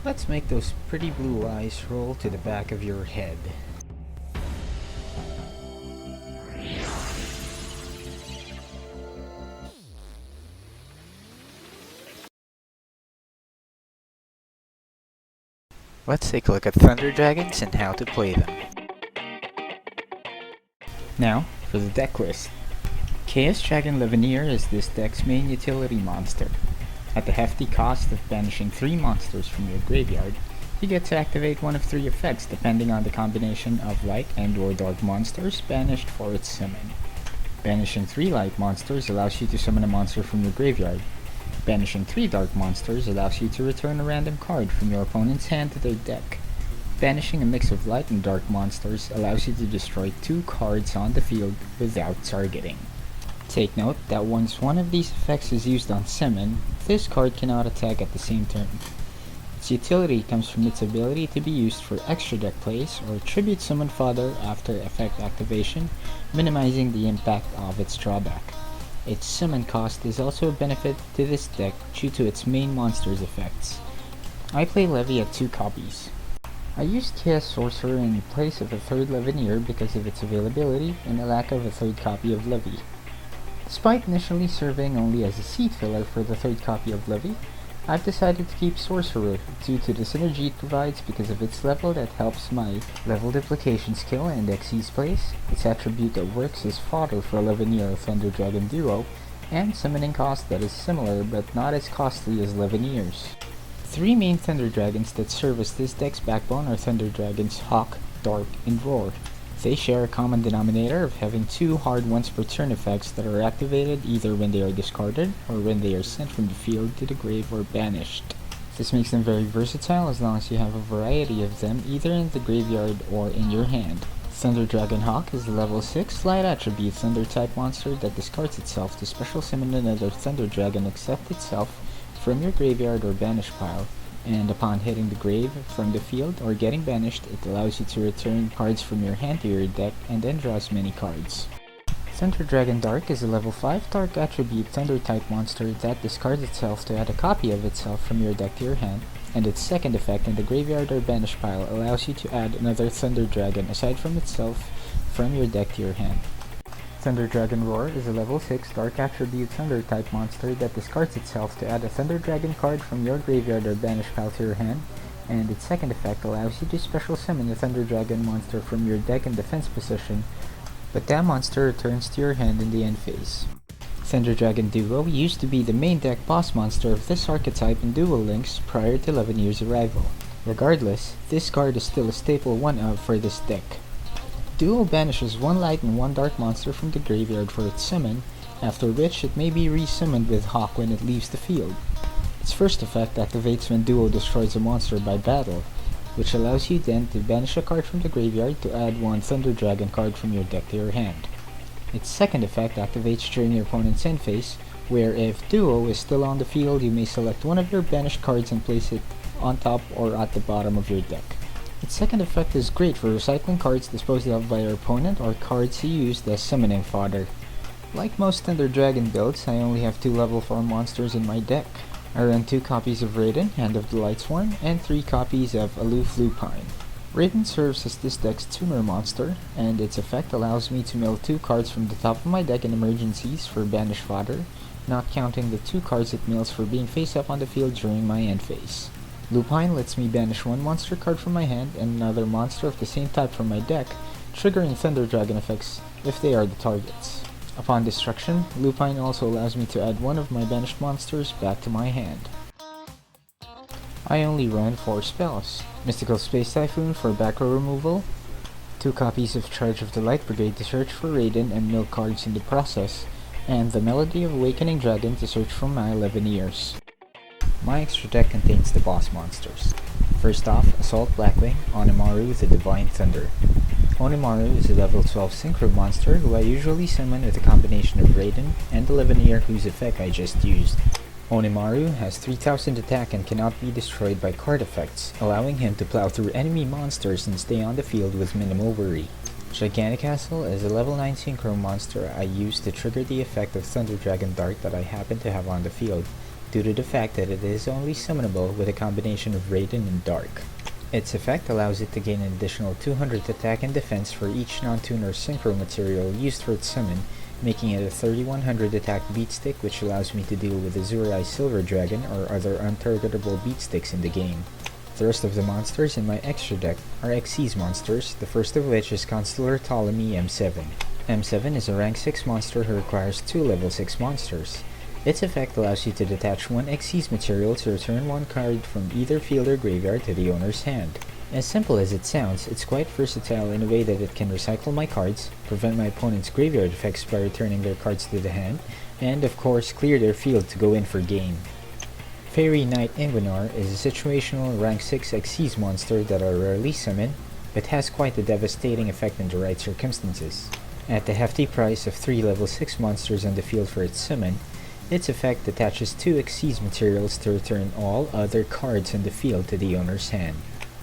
Let's make those pretty blue eyes roll to the back of your head. Let's take a look at Thunder Dragons and how to play them. Now, for the deck list. Chaos Dragon Levineer is this deck's main utility monster. At the hefty cost of banishing 3 monsters from your graveyard, you get to activate one of 3 effects depending on the combination of light and/or dark monsters banished for its summon. Banishing 3 light monsters allows you to summon a monster from your graveyard. Banishing 3 dark monsters allows you to return a random card from your opponent's hand to their deck. Banishing a mix of light and dark monsters allows you to destroy 2 cards on the field without targeting. Take note that once one of these effects is used on summon, this card cannot attack at the same turn. Its utility comes from its ability to be used for extra deck plays or tribute summon fodder after effect activation, minimizing the impact of its drawback. Its summon cost is also a benefit to this deck due to its main monster's effects. I play Levy at 2 copies. I used Chaos Sorcerer in place of a 3rd Levineer because of its availability and the lack of a 3rd copy of Levy. Despite initially serving only as a seat filler for the 3rd copy of Levy, I've decided to keep Sorcerer due to the synergy it provides because of its level that helps my level duplication skill and Xyz plays, its attribute that works as fodder for Levineer Thunder Dragon duo, and summoning cost that is similar but not as costly as Levineer's. 3 main Thunder Dragons that serve as this deck's backbone are Thunder Dragons Hawk, Dark, and Roar. They share a common denominator of having 2 hard once per turn effects that are activated either when they are discarded or when they are sent from the field to the grave or banished. This makes them very versatile as long as you have a variety of them either in the graveyard or in your hand. Thunder Dragon Hawk is a level 6 light attribute Thunder type monster that discards itself to special summon another Thunder Dragon except itself from your graveyard or banish pile, and upon hitting the grave from the field or getting banished, it allows you to return cards from your hand to your deck and then draw as many cards. Thunder Dragon Dark is a level 5 dark attribute Thunder type monster that discards itself to add a copy of itself from your deck to your hand, and its second effect in the graveyard or banish pile allows you to add another Thunder Dragon aside from itself from your deck to your hand. Thunder Dragon Roar is a level 6 dark attribute Thunder type monster that discards itself to add a Thunder Dragon card from your graveyard or banish pile to your hand, and its second effect allows you to special summon a Thunder Dragon monster from your deck in defense position, but that monster returns to your hand in the end phase. Thunder Dragon Duo used to be the main deck boss monster of this archetype in Duel Links prior to Levineer's arrival. Regardless, this card is still a staple one of for this deck. Duo banishes 1 light and 1 dark monster from the graveyard for its summon, after which it may be resummoned with Hawk when it leaves the field. Its first effect activates when Duo destroys a monster by battle, which allows you then to banish a card from the graveyard to add 1 Thunder Dragon card from your deck to your hand. Its second effect activates during your opponent's end phase, where if Duo is still on the field, you may select one of your banished cards and place it on top or at the bottom of your deck. Its second effect is great for recycling cards disposed of by your opponent or cards he used as summoning fodder. Like most Thunder Dragon builds, I only have 2 level 4 monsters in my deck. I run 2 copies of Raiden, Hand of the Lightsworn, and 3 copies of Aloof Lupine. Raiden serves as this deck's tuner monster, and its effect allows me to mill 2 cards from the top of my deck in emergencies for banish fodder, not counting the 2 cards it mills for being face up on the field during my end phase. Lupine lets me banish 1 monster card from my hand and another monster of the same type from my deck, triggering Thunder Dragon effects if they are the targets. Upon destruction, Lupine also allows me to add 1 of my banished monsters back to my hand. I only run 4 spells. Mystical Space Typhoon for back row removal, 2 copies of Charge of the Light Brigade to search for Raiden and mill cards in the process, and the Melody of Awakening Dragon to search for my Levineers. My extra deck contains the boss monsters. First off, Assault Blackwing, Onimaru the Divine Thunder. Onimaru is a level 12 Synchro monster who I usually summon with a combination of Raiden and the Levineer whose effect I just used. Onimaru has 3000 attack and cannot be destroyed by card effects, allowing him to plow through enemy monsters and stay on the field with minimal worry. Gigan Castle is a level 9 Synchro monster I use to trigger the effect of Thunder Dragon Dark that I happen to have on the field, due to the fact that it is only summonable with a combination of Radiant and Dark. Its effect allows it to gain an additional 200 attack and defense for each non-tune or synchro material used for its summon, making it a 3100 attack beatstick, which allows me to deal with Azurai Silver Dragon or other untargetable beatsticks in the game. The rest of the monsters in my extra deck are Xyz monsters, the first of which is Constellar Ptolemy M7. M7 is a rank 6 monster who requires 2 level 6 monsters. Its effect allows you to detach one Xyz material to return one card from either field or graveyard to the owner's hand. As simple as it sounds, it's quite versatile in a way that it can recycle my cards, prevent my opponent's graveyard effects by returning their cards to the hand, and of course clear their field to go in for game. Fairy Knight Inventor is a situational rank 6 Xyz monster that I rarely summon, but has quite a devastating effect in the right circumstances. At the hefty price of 3 level 6 monsters on the field for its summon, its effect attaches 2 Xyz materials to return all other cards in the field to the owner's hand.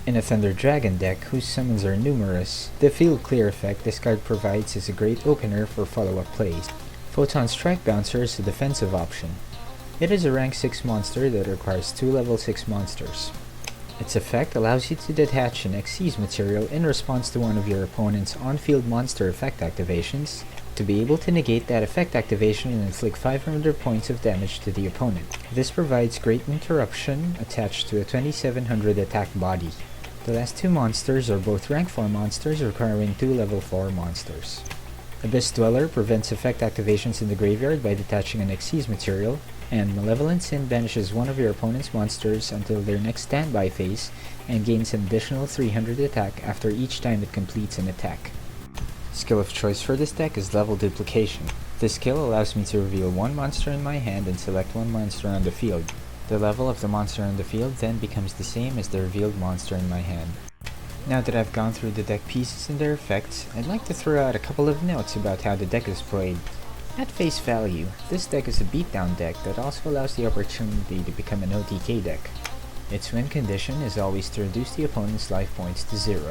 In a Thunder Dragon deck whose summons are numerous, the field clear effect this card provides is a great opener for follow-up plays. Photon Strike Bouncer is a defensive option. It is a rank 6 monster that requires 2 level 6 monsters. Its effect allows you to detach an Xyz material in response to one of your opponent's on-field monster effect activations, to be able to negate that effect activation and inflict 500 points of damage to the opponent. This provides great interruption attached to a 2700 attack body. The last 2 monsters are both rank 4 monsters requiring 2 level 4 monsters. Abyss Dweller prevents effect activations in the graveyard by detaching an Xyz material, and Malevolent Sin banishes one of your opponent's monsters until their next standby phase and gains an additional 300 attack after each time it completes an attack. Skill of choice for this deck is Level Duplication. This skill allows me to reveal one monster in my hand and select one monster on the field. The level of the monster on the field then becomes the same as the revealed monster in my hand. Now that I've gone through the deck pieces and their effects, I'd like to throw out a couple of notes about how the deck is played. At face value, this deck is a beatdown deck that also allows the opportunity to become an OTK deck. Its win condition is always to reduce the opponent's life points to 0.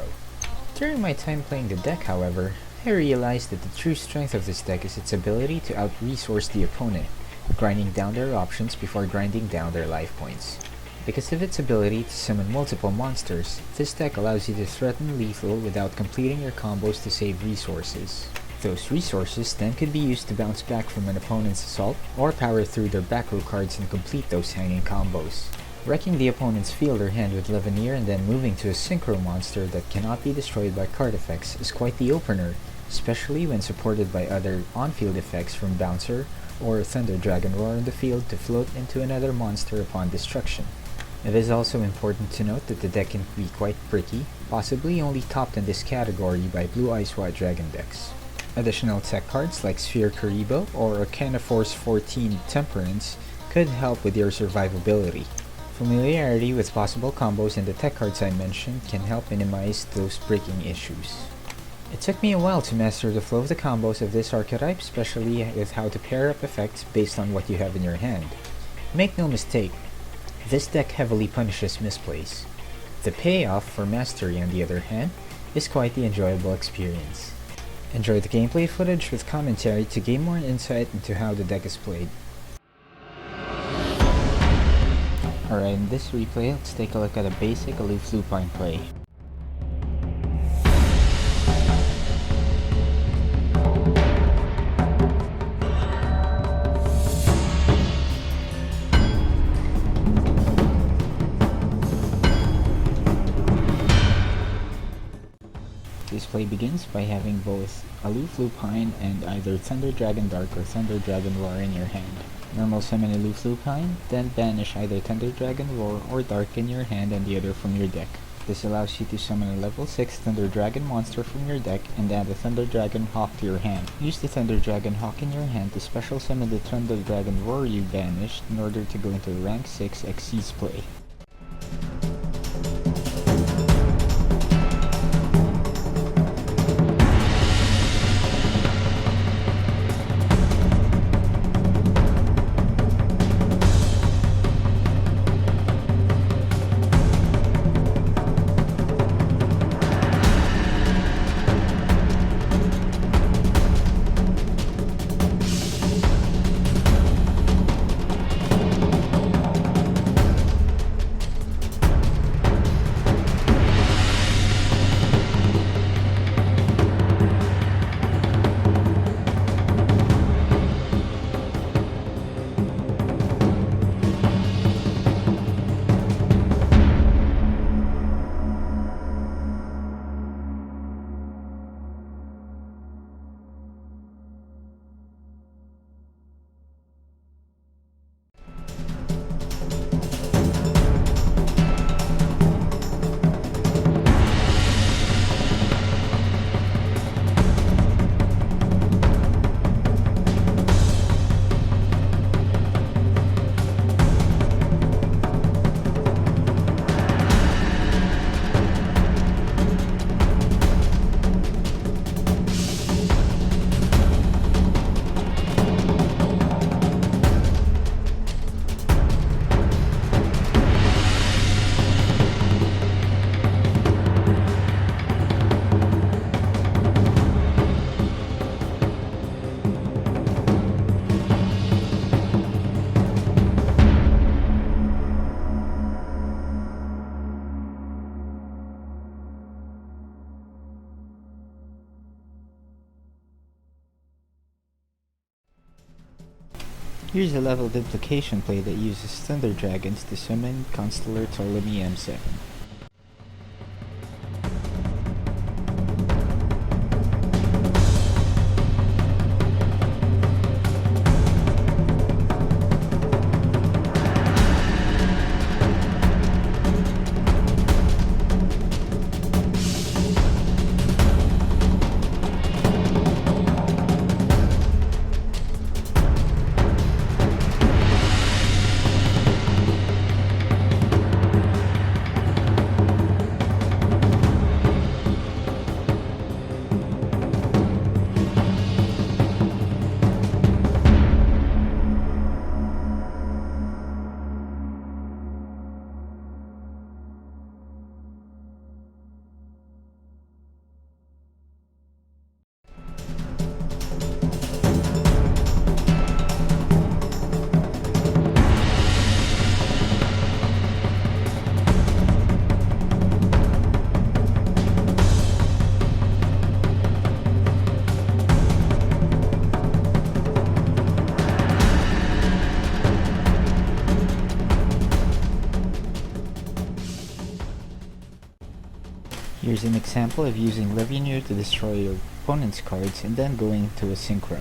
During my time playing the deck, however, I realized that the true strength of this deck is its ability to out-resource the opponent, grinding down their options before grinding down their life points. Because of its ability to summon multiple monsters, this deck allows you to threaten lethal without completing your combos to save resources. Those resources then could be used to bounce back from an opponent's assault, or power through their back row cards and complete those hanging combos. Wrecking the opponent's field or hand with Leveneer and then moving to a synchro monster that cannot be destroyed by card effects is quite the opener, especially when supported by other on-field effects from Bouncer or Thunder Dragon Roar in the field to float into another monster upon destruction. It is also important to note that the deck can be quite bricky, possibly only topped in this category by Blue Eyes White Dragon decks. Additional tech cards like Sphere Karibo or Arcana Force 14 Temperance could help with your survivability. Familiarity with possible combos and the tech cards I mentioned can help minimize those breaking issues. It took me a while to master the flow of the combos of this archetype, especially with how to pair up effects based on what you have in your hand. Make no mistake, this deck heavily punishes misplays. The payoff for mastery, on the other hand, is quite the enjoyable experience. Enjoy the gameplay footage with commentary to gain more insight into how the deck is played. Alright, in this replay, let's take a look at a basic Aloof Lupine play. This play begins by having both Aloof Lupine and either Thunder Dragon Dark or Thunder Dragon Roar in your hand. Normal summon Aloof Lupine, then banish either Thunder Dragon Roar or Dark in your hand and the other from your deck. This allows you to summon a level 6 Thunder Dragon monster from your deck and add a Thunder Dragon Hawk to your hand. Use the Thunder Dragon Hawk in your hand to special summon the Thunder Dragon Roar you banished in order to go into rank 6 Xyz play. Here's a level duplication play that uses Thunder Dragons to summon Constellar Ptolemy M7. Here's an example of using Levineer to destroy your opponent's cards and then going to a synchro.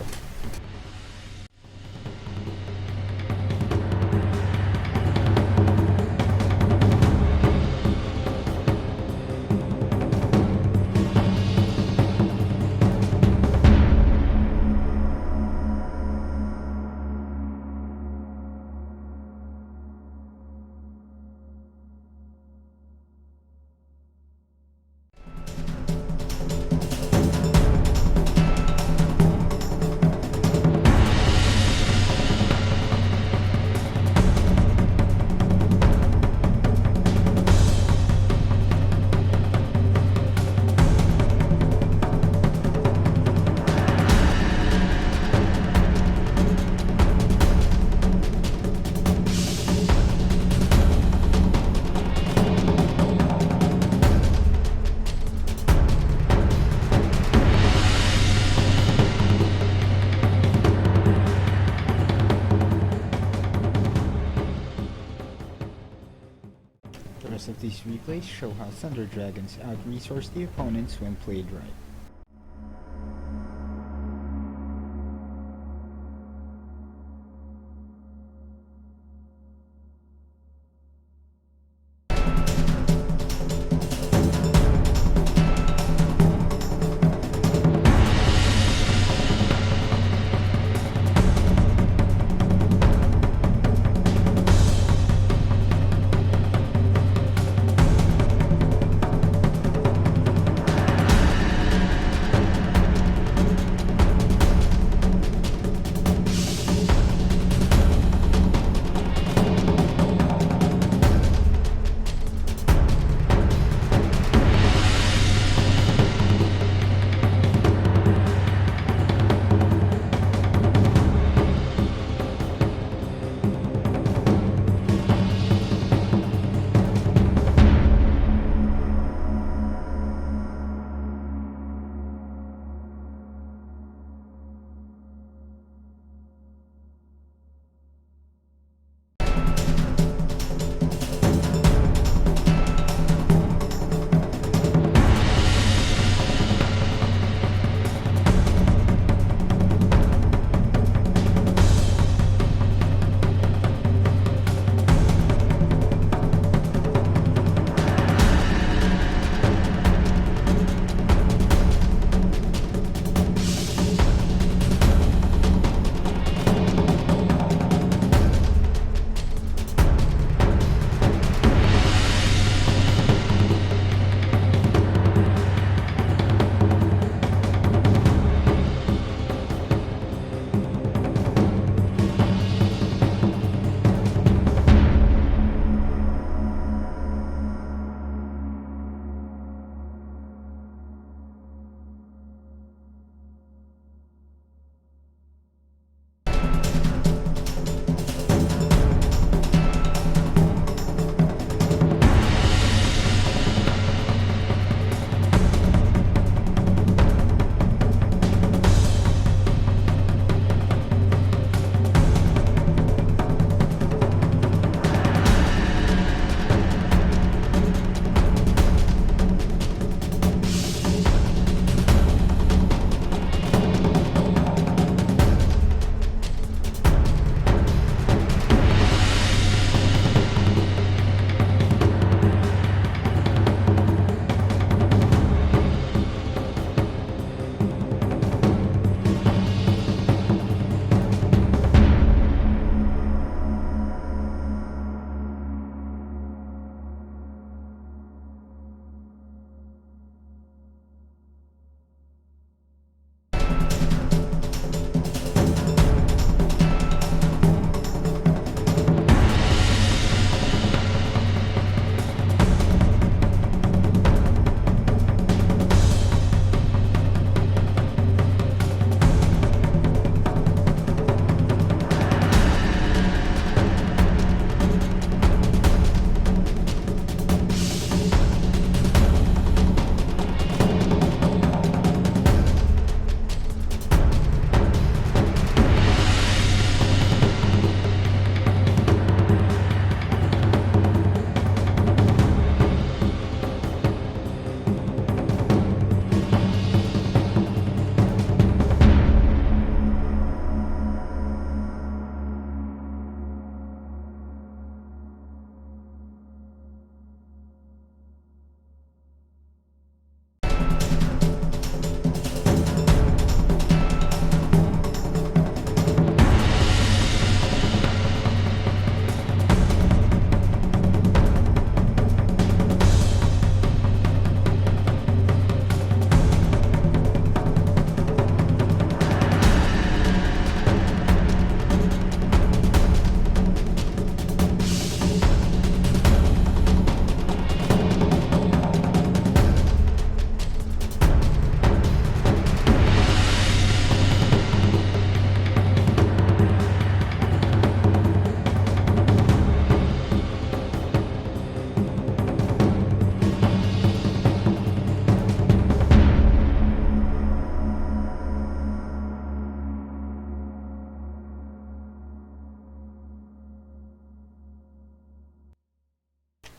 The rest of these replays show how Thunder Dragons out-resource the opponents when played right.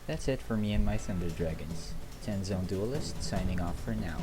That's it for me and my Thunder Dragons. 10 Zone Duelist signing off for now.